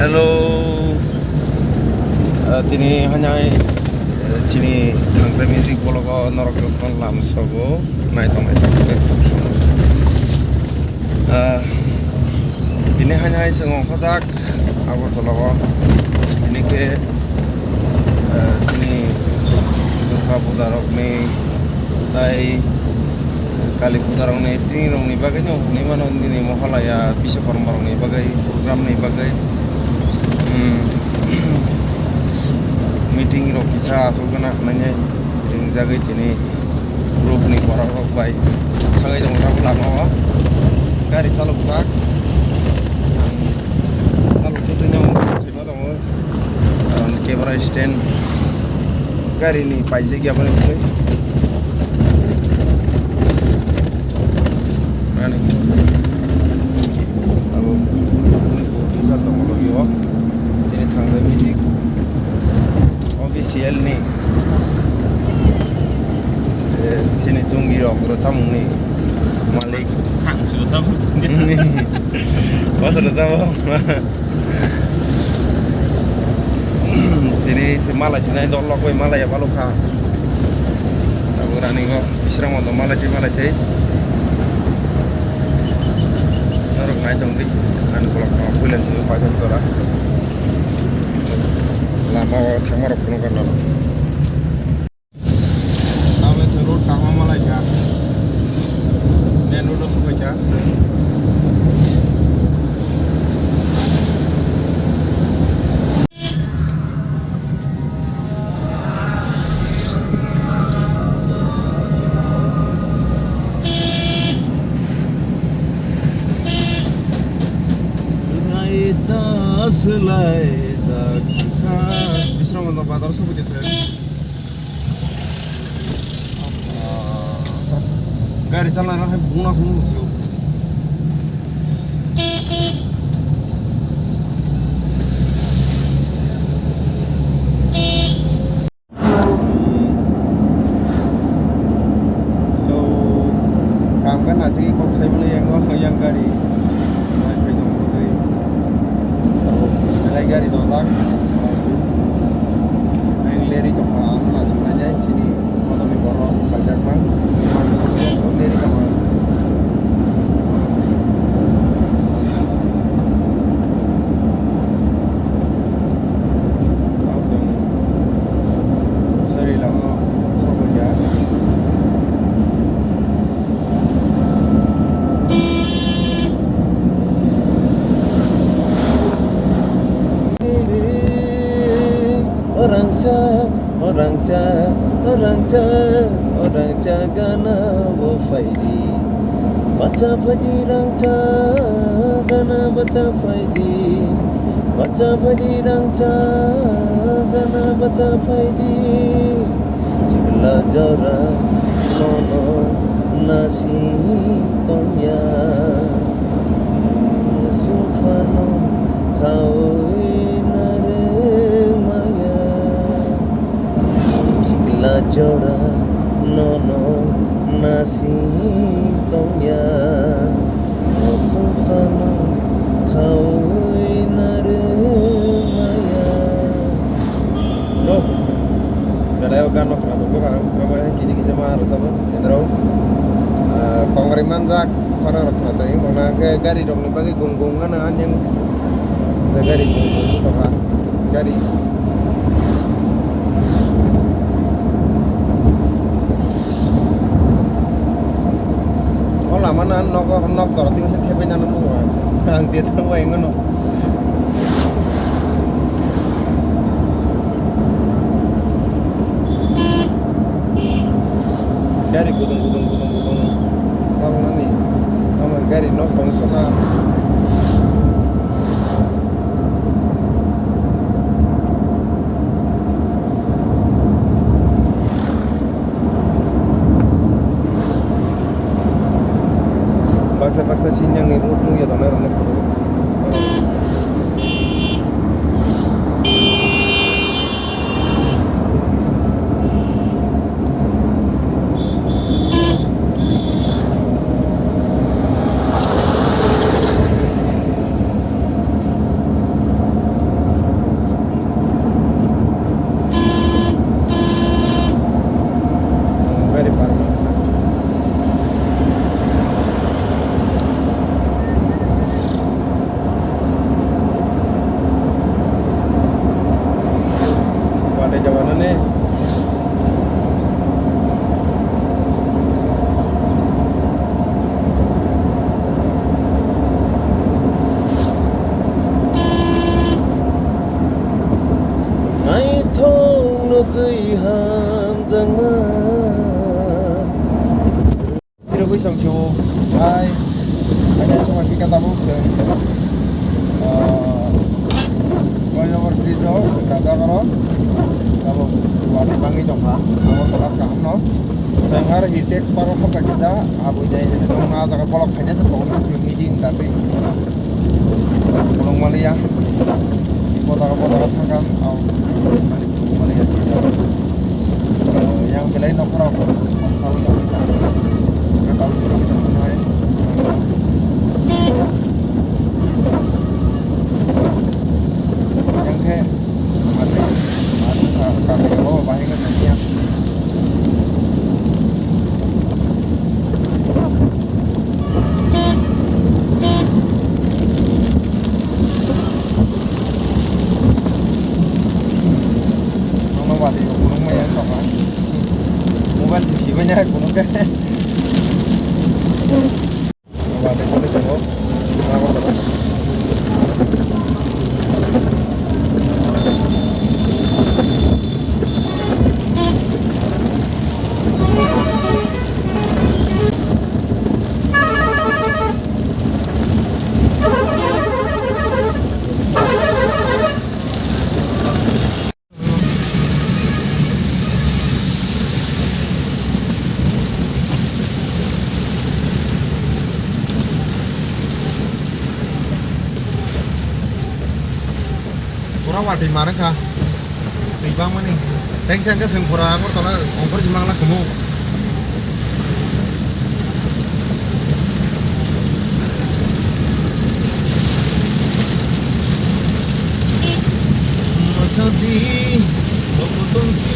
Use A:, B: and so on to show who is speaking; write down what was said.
A: Hello, tini hanya sini tangsa music bologo norok jotman lam sogo naik tong kita. Ini hanya sengong kazak aku tologo ini ke sini Durga Puja rok nih tai Kali Puja rok nih tini rok nih bagai nyo nih mana ini mohala ya bisa korang rok nih bagai program nih bagai meeting ro kisah asal kena nanya yang jaga ini grup nih orang rok baik kagai dong orang lama gari saluk sak saluk itu nya lima dong kamera stand gari nih paise kya bane tuh mana aku ini bisa tong lo yo sini tangga music official nih sini tunggi rock tamu nih Malik
B: hang sudah sama
A: wah sudah sama jadi semalah sini itu Allah koi malah ya balu kah tahu rani kok isram untuk malah cai narok naik tunggi kan kalau bulan sini pasang suara lama thamar kuno kan lo tahu road kama malah ya dan road apa aja selai zakika isra mando badar सब के थे गाड़ी चलाना है बुना सुन मुझसे तो काम करना चाहिए कौन सा बोले yang गाड़ी gari dolak yang leri ke mana masih aja sini motor di borong bazar bang langsung leri ke mana langsung sorry lama soalnya orang jagana wo faidi baca faidi rangca gana baca faidi rangca gana baca faidi segala jora nono nasi tomya sufano kau jora nono nasi tomya sukhano kau inare maya no kalau kan no kalau tuh kan kalau kisi mah harus apa endro kongriman jak karena rokna tuh yang mana ke gari dong nih bagi gunggungan yang gari gunggung apa gari mana nok sorot tinggal setiap yang nemu ang dia tahu yang ngono dari gudung sama nani sama gari nok tong sana paksa sinyang nih road nu ya tanah yang mana nih? Ai thong nó cười hàm răng má. Kita bisa show. Hai. Ada cuma kita tahu sih. Kalau bridge đó sự cả ta đó. Kalau buat panggil dong ha. Kalau tetap kamu no. Sangar hitex baru apa kita? Abu jaya itu nggak zakat kalau hanya sepuluh meeting tapi belum malia. Kota-kota kan, malia kita. Yang belain orang sponsor kita. Kita tahu kita mengenai. Yang ke ada kami bawa bahannya nantinya. Mobile sih banyak gunung kan. Mobile boleh tengok. Apa apa? Kurang wadah mana kah? Ribang mana? Thanks yang keseng kurang aku tolak ongkir simang lah kamu. Sedih, aku tunggu,